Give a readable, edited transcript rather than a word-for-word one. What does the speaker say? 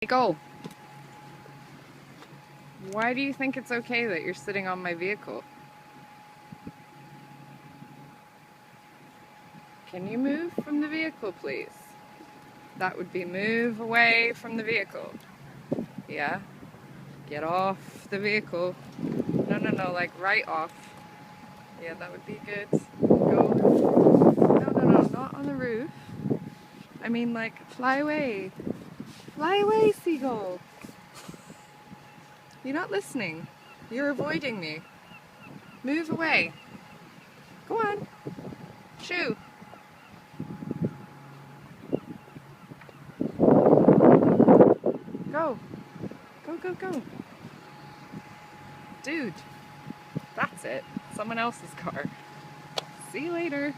Go. Why do you think it's okay that you're sitting on my vehicle? Can you move from the vehicle, please? That would be move away from the vehicle. Yeah? Get off the vehicle. No, like right off. Yeah, that would be good. Go. No, not on the roof. I mean, like, fly away. Fly away, seagull. You're not listening. You're avoiding me. Move away. Go on. Shoo. Go. Go. Dude. That's it. Someone else's car. See you later.